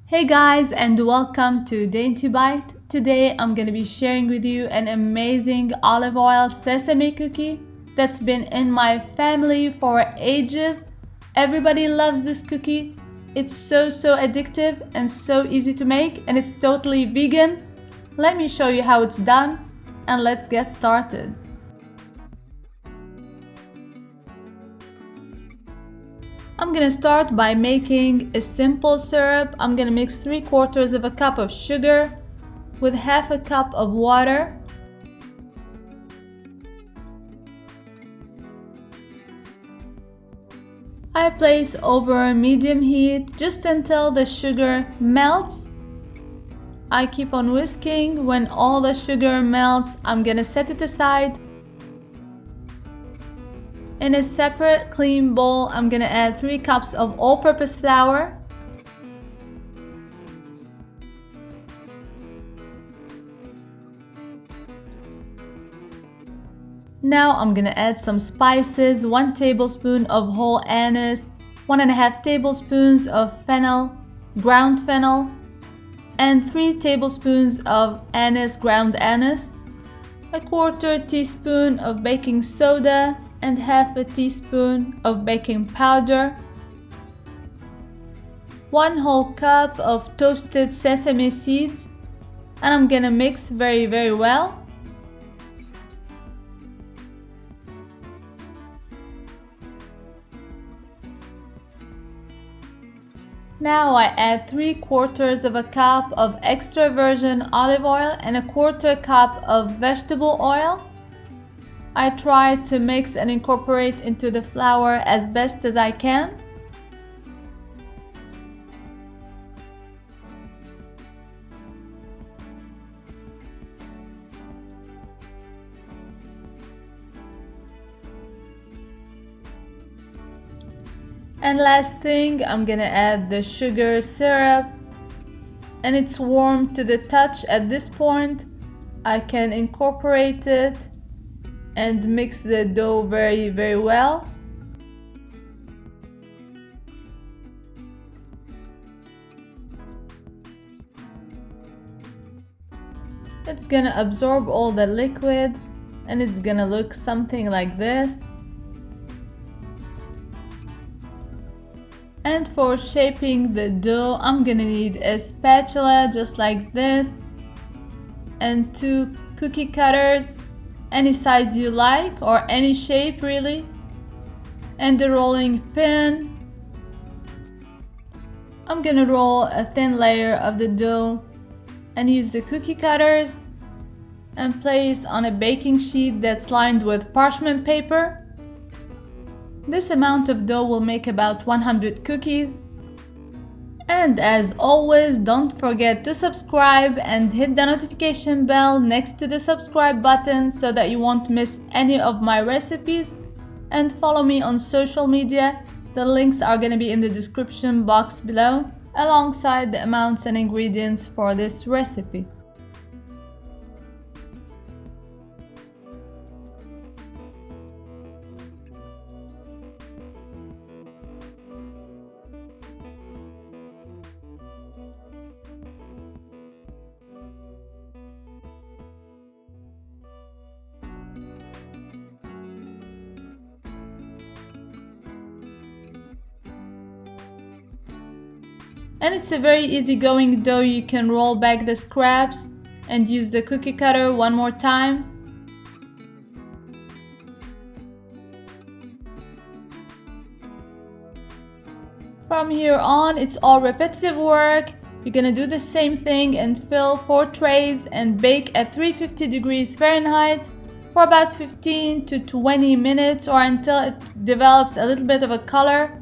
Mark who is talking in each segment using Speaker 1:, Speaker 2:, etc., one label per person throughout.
Speaker 1: Hey guys, and welcome to Dainty Bite. Today I'm gonna be sharing with you an amazing olive oil sesame cookie that's been in my family for ages. Everybody loves this cookie. It's so addictive and so easy to make, and it's totally vegan. Let me show you how it's done, and let's get started. I'm gonna start by making a simple syrup. I'm gonna mix 3/4 of a cup of sugar with half a cup of water. I place over medium heat just until the sugar melts. I keep on whisking. When all the sugar melts, I'm gonna set it aside. In a separate clean bowl, I'm gonna add 3 cups of all-purpose flour. Now I'm gonna add some spices, 1 tablespoon of whole anise, 1.5 tablespoons of fennel, ground fennel, and 3 tablespoons of anise, ground anise, 1/4 teaspoon of baking soda, and half a teaspoon of baking powder, 1 whole cup of toasted sesame seeds, and I'm gonna mix very well. Now I add 3/4 of a cup of extra virgin olive oil and 1/4 cup of vegetable oil. I try to mix and incorporate into the flour as best as I can. And last thing, I'm gonna add the sugar syrup, and it's warm to the touch at this point. I can incorporate it and mix the dough very well. It's gonna absorb all the liquid, and it's gonna look something like this. And for shaping the dough, I'm gonna need a spatula just like this, and 2 cookie cutters, any size you like or any shape really, and a rolling pin. I'm gonna roll a thin layer of the dough and use the cookie cutters and place on a baking sheet that's lined with parchment paper. This amount of dough will make about 100 cookies. And as always, don't forget to subscribe and hit the notification bell next to the subscribe button so that you won't miss any of my recipes. And follow me on social media. The links are going to be in the description box below, alongside the amounts and ingredients for this recipe. And it's a very easygoing dough. You can roll back the scraps and use the cookie cutter one more time. From here on, it's all repetitive work. You're gonna do the same thing and fill 4 trays and bake at 350 degrees Fahrenheit for about 15 to 20 minutes or until it develops a little bit of a color.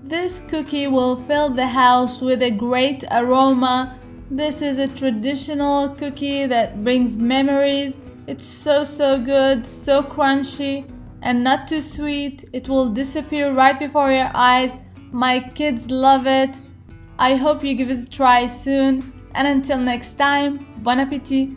Speaker 1: This cookie will fill the house with a great aroma. This is a traditional cookie that brings memories. It's so good, so crunchy. and not too sweet. It will disappear right before your eyes. My kids love it. I hope you give it a try soon. And until next time, bon appétit!